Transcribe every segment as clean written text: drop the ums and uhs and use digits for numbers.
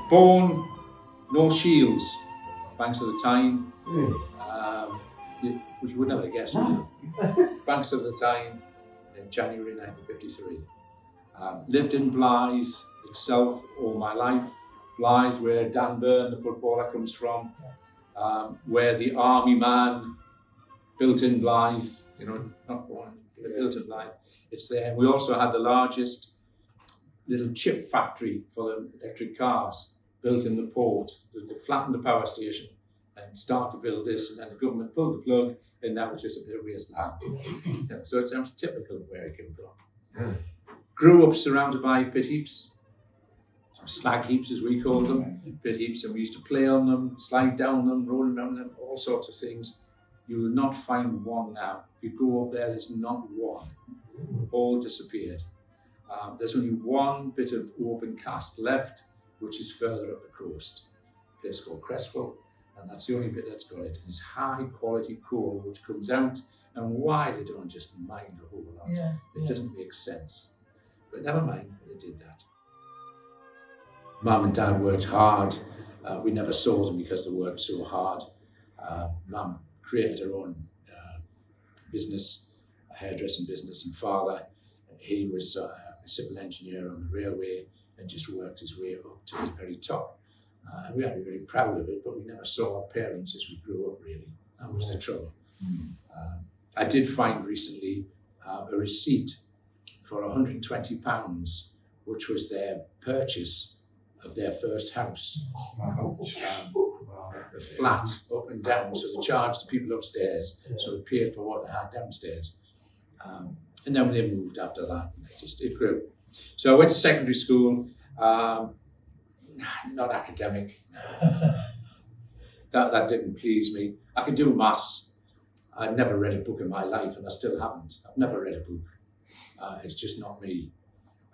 Born North Shields, Banks of the Tyne. Really? Which you would never guess. No. Banks of the Tyne in January 1953. Lived in Blythe itself all my life. Blythe, where Dan Burn, the footballer, comes from, where the army man built in Blythe, not born, but built in Blythe. It's there. We also had the largest little chip factory for the electric cars built in the port. They flattened the power station and started to build this, and then the government pulled the plug, and that was just a bit of wasteland. So it's typical of where I came from. Grew up surrounded by pit heaps, slag heaps as we call them, pit heaps, and we used to play on them, slide down them, roll around them, all sorts of things. You will not find one now. If you go up there's not one. All disappeared. There's only one bit of open cast left, which is further up the coast, a place called Creswell, and that's the only bit that's got it. It's high quality coal which comes out, and why they don't just mine the whole lot, it doesn't make sense. But never mind, they did that. Mum and Dad worked hard. We never saw them because they worked so hard. Mum created her own business, a hairdressing business, and father, he was a civil engineer on the railway and just worked his way up to the very top. And we are very proud of it, but we never saw our parents as we grew up, really. That was the trouble. I did find recently a receipt for £120, which was their purchase of their first house. A flat up and down, so they charged the people upstairs, so it paid for what they had downstairs. And then they moved after that, it grew. So I went to secondary school, not academic. That didn't please me. I could do maths. I've never read a book in my life, and I still haven't. I've never read a book. It's just not me.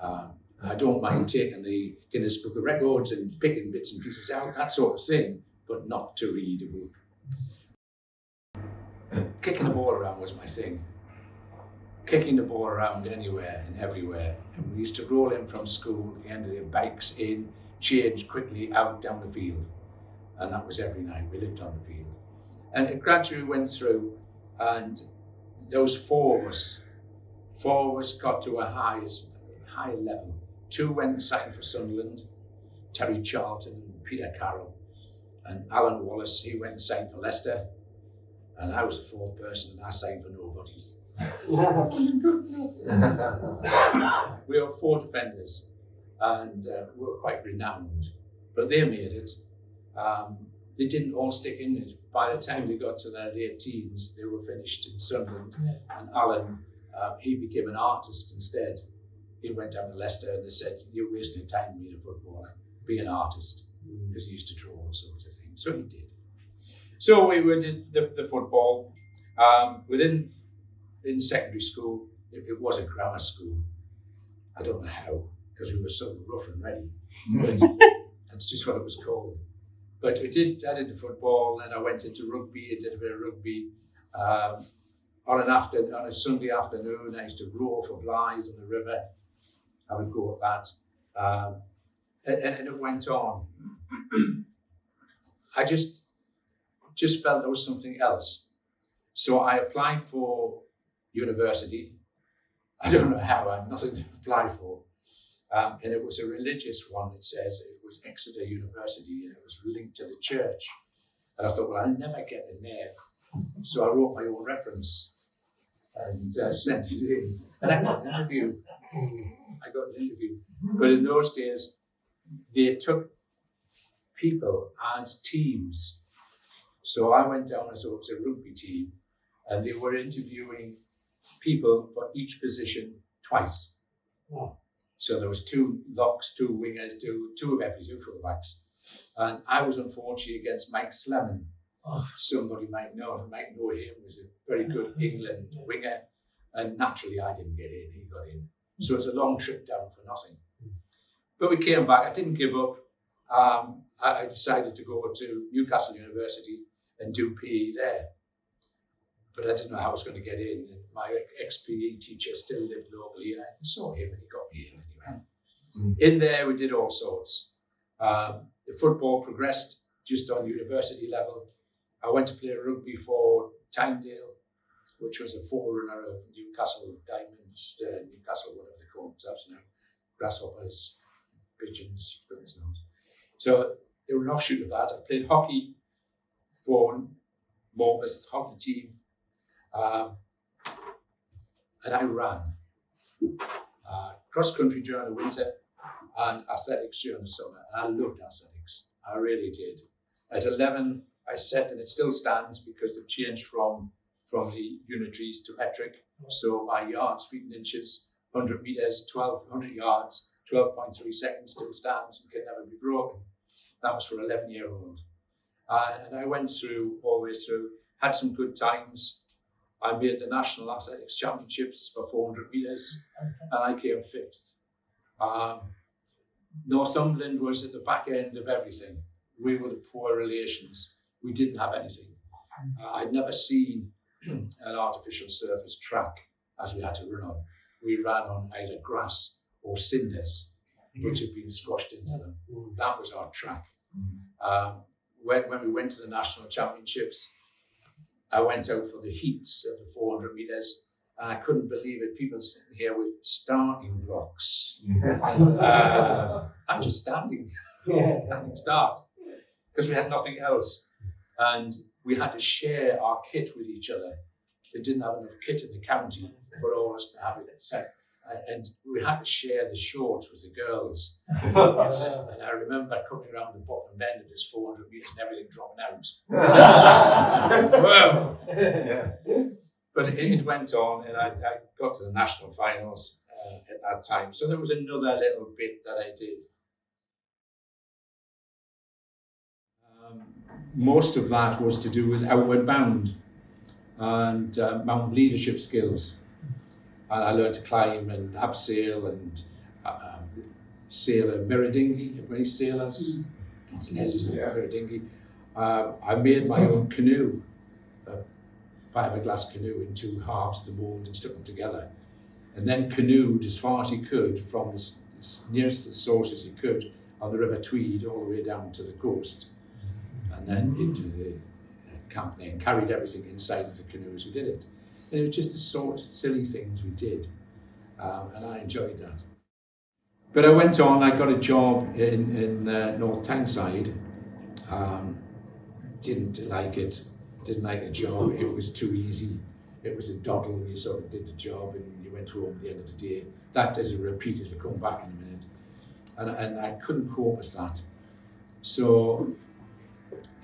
I don't mind taking the Guinness Book of Records and picking bits and pieces out, that sort of thing, but not to read a book. Kicking the ball around was my thing. Kicking the ball around anywhere and everywhere. And we used to roll in from school, at the end of the bikes in, change quickly out down the field. And that was every night. We lived on the field. And it gradually went through, and those four of us got to a high level. Two went and signed for Sunderland, Terry Charlton and Peter Carroll. And Alan Wallace, he went and signed for Leicester. And I was the fourth person, and I signed for nobody. We were four defenders, and we were quite renowned, but they made it. They didn't all stick in it. By the time they got to their late teens, they were finished in Sunderland, and Alan, he became an artist instead. He went down to Leicester, and they said, "You're wasting time being a footballer, be an artist," because he used to draw all sorts of things. So he did. So we did the football. In secondary school, it was a grammar school. I don't know how, because we were so rough and ready. But that's just what it was called. But I did the football, and I went into rugby. I did a bit of rugby. On a Sunday afternoon, I used to row for Blythe on the river. I would go at that. And it went on. I just felt there was something else. So I applied for university. I don't know how, I had nothing to apply for. And it was a religious one. It says it was Exeter University, and it was linked to the church. And I thought, well, I'll never get in there. So I wrote my own reference and sent it in. And I got an interview. But in those days, they took people as teams. So I went down as it was a rugby team, and they were interviewing people for each position twice. Oh. So there was two locks, two wingers, two of every, two fullbacks. And I was unfortunately against Mike Slemon. Oh. Somebody might know him, was a very good England winger. And naturally I didn't get in, he got in. So it was a long trip down for nothing. But we came back, I didn't give up. I decided to go to Newcastle University and do PE there. But I didn't know how I was going to get in. And my ex-PE teacher still lived locally, and I saw him and he got me in anyway. In there we did all sorts. The football progressed just on university level. I went to play rugby for Tynedale, which was a forerunner of Newcastle Diamonds, Newcastle, whatever they call themselves now, Grasshoppers, Pigeons, goodness knows. So they were an offshoot of that. I played hockey for Morpeth hockey team, and I ran cross country during the winter and athletics during the summer. And I loved athletics. I really did. At 11, I set, and it still stands because they've changed from the unitaries to metric. So my yards, feet and inches, 100 meters, 100 yards, 12.3 seconds still stands and can never be broken. That was for 11-year-old. And I went through, all the way through, had some good times. I made the National Athletics Championships for 400 meters, and I came 5th. Northumberland was at the back end of everything. We were the poor relations. We didn't have anything. I'd never seen an artificial surface track as we had to run on. We ran on either grass or cinders, which had been squashed into them. That was our track. When we went to the national championships, I went out for the heats of the 400 meters, and I couldn't believe it. People sitting here with starting blocks. I'm just standing start, because we had nothing else. And we had to share our kit with each other. They didn't have enough kit in the county for all of us to have it set. And we had to share the shorts with the girls. And I remember coming around the bottom bend of this 400 meters and everything dropping out. But it went on, and I got to the national finals at that time. So there was another little bit that I did. Most of that was to do with outward bound and mountain leadership skills. And I learned to climb and abseil and sail a mirror dinghy. Many sailors, mirror dinghy. I made my own canoe, a fiberglass canoe in 2 halves, the mold, and stuck them together. And then canoed as far as he could from as nearest to the source as he could on the River Tweed all the way down to the coast. And then into the camp there, and carried everything inside of the canoe as we did it. And it was just the sort of silly things we did, and I enjoyed that. But I went on, I got a job in North Tyneside. Didn't like it, didn't like the job, it was too easy. It was a doddle, you sort of did the job and you went home at the end of the day. That doesn't repeat, it'll come back in a minute. And I couldn't cope with that. So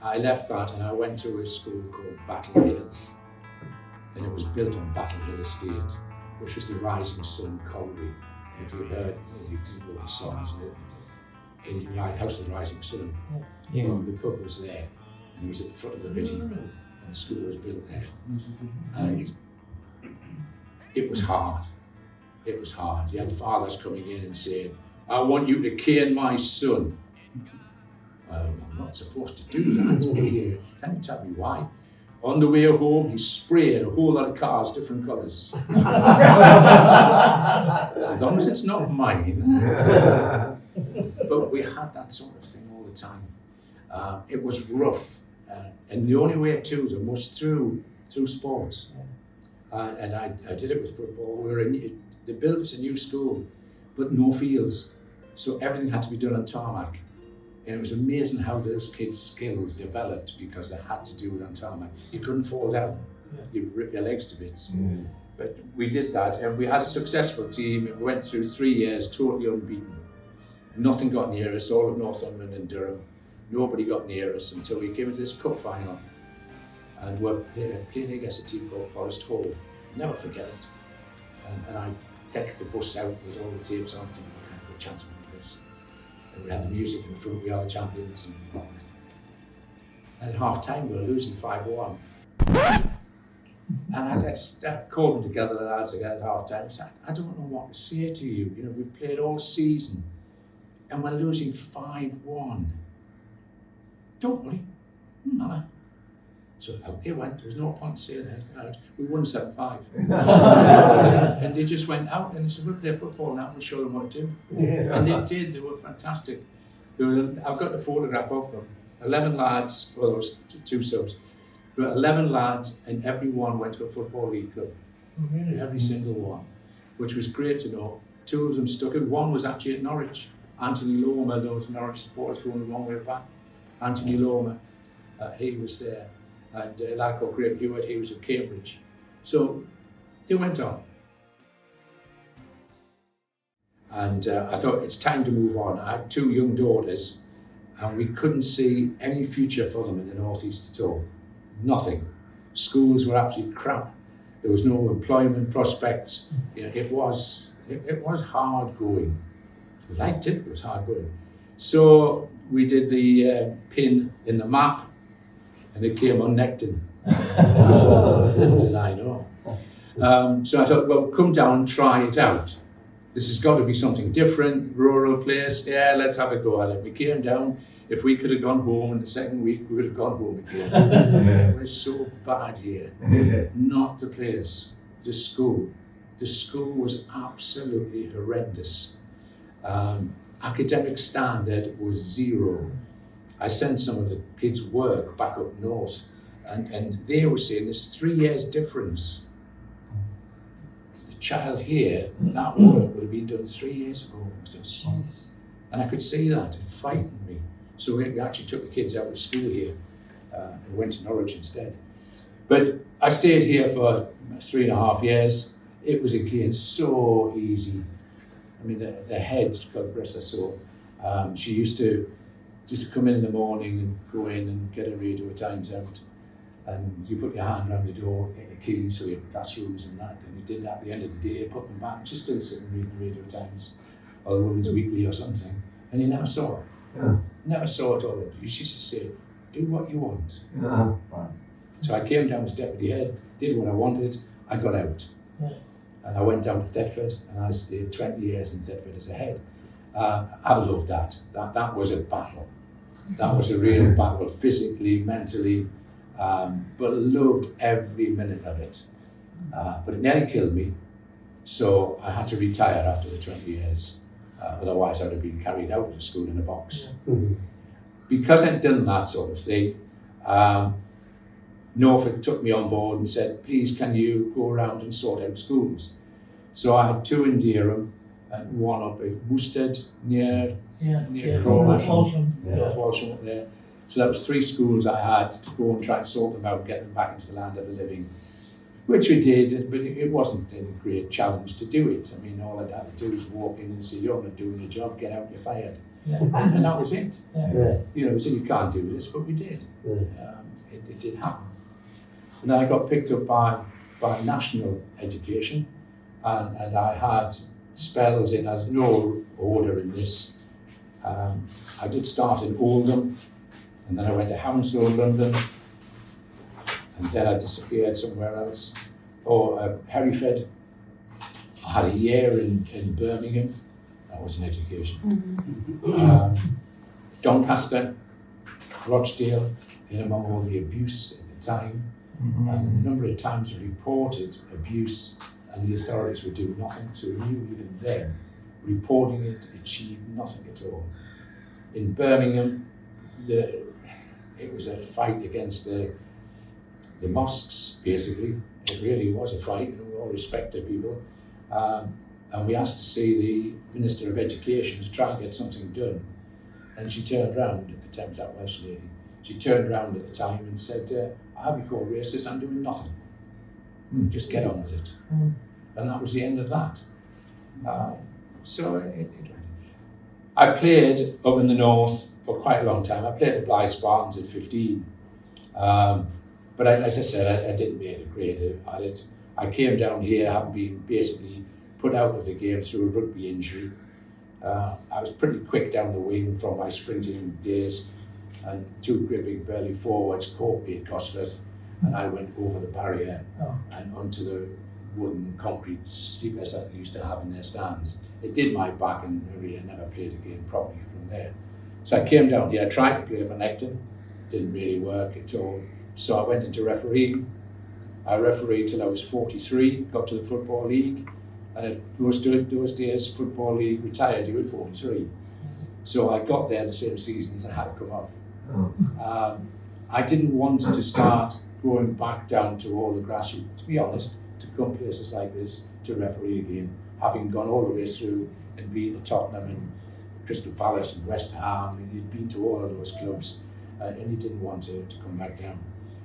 I left that and I went to a school called Battle Hill. And it was built on Battle Hill Estate, which was the Rising Sun Colliery. If you heard, you know the songs, in House of the Rising Sun. Yeah. Well, the pub was there, and it was at the front of the Vitty, and the school was built there. And it was hard. It was hard. You had fathers coming in and saying, "I want you to cane my son." I'm not supposed to do that. Can you tell me why? On the way home, he sprayed a whole lot of cars, different colours. As long as it's not mine. But we had that sort of thing all the time. It was rough. And the only way to them was through sports. And I did it with football. They built us a new school, but no fields. So everything had to be done on tarmac. And it was amazing how those kids' skills developed because they had to do it on tarmac. You couldn't fall down. You'd rip your legs to bits. But we did that, and we had a successful team. We went through 3 years totally unbeaten. Nothing got near us, all of Northumberland and Durham. Nobody got near us until we came into this cup final. And we're playing against a team called Forest Hall. Never forget it. And I decked the bus out with all the tapes on, thinking, I have a chance of winning this. And we had the music in the front, we are the champions. And at half time, we were losing 5-1. And I called them together, the lads again at half time, and said, I don't know what to say to you. You know, we've played all season and we're losing 5-1. Don't worry, no. So out they went, there was no point saying anything out. We won 7-5. And they just went out and they said, we'll play football now, we'll show them what to do. And they did, they were fantastic. I've got a photograph of them. 11 lads, well, there was two subs. There were 11 lads, and everyone went to a football league club. Really? Every single one, which was great to know. Two of them stuck it. One was actually at Norwich. Anthony Loma, those Norwich supporters going the wrong way back. Anthony Loma, he was there. And a lad called Graham Hewitt, he was at Cambridge. So they went on. And I thought it's time to move on. I had two young daughters, and we couldn't see any future for them in the Northeast at all. Nothing. Schools were absolutely crap. There was no employment prospects. You know, it was hard going. I liked it, it was hard going. So we did the pin in the map, and it came on Necton. Little did I know. So I thought, well, come down and try it out. This has got to be something different, rural place. Yeah, let's have a go at it. We came down. If we could have gone home in the second week, we would have gone home again. It was so bad here. Not the place, the school. The school was absolutely horrendous. Academic standard was zero. I sent some of the kids' work back up north, and they were saying there's 3 years difference. The child here, that work would have been done 3 years ago with us. And I could see that, it frightened me. So we actually took the kids out of school here and went to Norwich instead. But I stayed here for 3.5 years. It was again so easy. I mean, the head, God bless her soul, she used to come in the morning and go in and get a Radio Times out. And you put your hand around the door, get your keys for your classrooms and that. And you did that at the end of the day, put them back. And she's still sitting reading Radio Times or the Women's Weekly or something. And you never saw her. Yeah. Never saw it all. She used to say, do what you want. Yeah. So I came down as deputy head, did what I wanted, I got out. Yeah. And I went down to Thetford, and I stayed 20 years in Thetford as a head. I loved that. That was a battle. That was a real battle, physically, mentally, but loved every minute of it. But it nearly killed me, so I had to retire after the 20 years. Otherwise, I'd have been carried out of the school in a box. Because I'd done that sort of thing, Norfolk took me on board and said, please, can you go around and sort out schools? So I had 2 in Dereham and 1 up at Worstead near Walsham. Walsham up there. So that was 3 schools I had to go and try and sort them out, get them back into the land of the living, which we did, but it wasn't a great challenge to do it. I mean, all I had to do was walk in and say, you're not doing your job, get out, you're fired. Yeah. And that was it. Yeah. You know, so you can't do this, but we did. It did happen. And then I got picked up by national education, and I had spells in, there's no order in this. I did start in Oldham, and then I went to Hounslow, London, and then I disappeared somewhere else. Or Hereford. I had a year in Birmingham. That was an education. Doncaster, Rochdale, in among all the abuse at the time. And the number of times I reported abuse and the authorities would do nothing. So we knew even then, reporting it achieved nothing at all. In Birmingham, it was a fight against the mosques, basically. It really was a fight, and we all respected people. And we asked to see the Minister of Education to try and get something done. And she turned around, at the time, that Welsh lady, she turned around at the time and said, I'll be called racist, I'm doing nothing. Just get on with it. And that was the end of that. So I played up in the north for quite a long time. I played at Blyth Spartans at 15. But as I said, I didn't make a grade at it. I came down here having been basically put out of the game through a rugby injury. I was pretty quick down the wing from my sprinting days, and 2 great big burly forwards caught me at Cosforth, and I went over the barrier and onto the wooden concrete sleepers that they used to have in their stands. It did my back, and really I never played a game properly from there. So I came down here, I tried to play for Necton, didn't really work at all. So I went into refereeing. I refereed till I was 43, got to the Football League, and those days, Football League retired you at 43. So I got there the same season as I had to come off. Oh. I didn't want to start going back down to all the grassroots, to be honest, to come places like this to referee again, having gone all the way through and been to Tottenham and Crystal Palace and West Ham, and he'd been to all of those clubs, and he didn't want to come back down.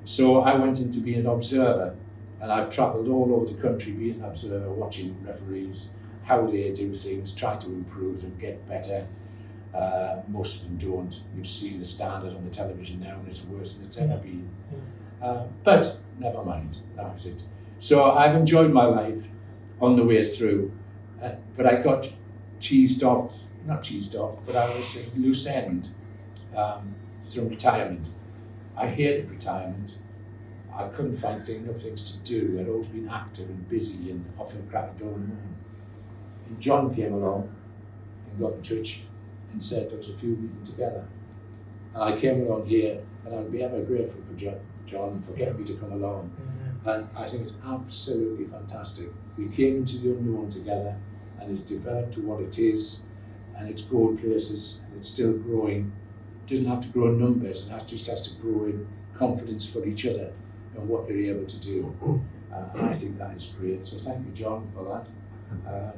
So I went in to be an observer, and I've travelled all over the country being an observer, watching referees, how they do things, trying to improve them, get better. Most of them don't. You've seen the standard on the television now, and it's worse than it's ever been. But never mind, that was it. So I've enjoyed my life on the way through, but I got not cheesed off, but I was at loose end through retirement. I hated retirement. I couldn't find enough things to do. I'd always been active and busy and often crack a door in the morning. And John came along and got in touch and said there was a few meeting together. And I came along here, and I'd be ever grateful for John for getting me to come along. And I think it's absolutely fantastic. We came into the unknown together, and it's developed to what it is, and it's going places, and it's still growing. It doesn't have to grow in numbers, it just has to grow in confidence for each other and what they're able to do. And I think that is great. So thank you, John, for that.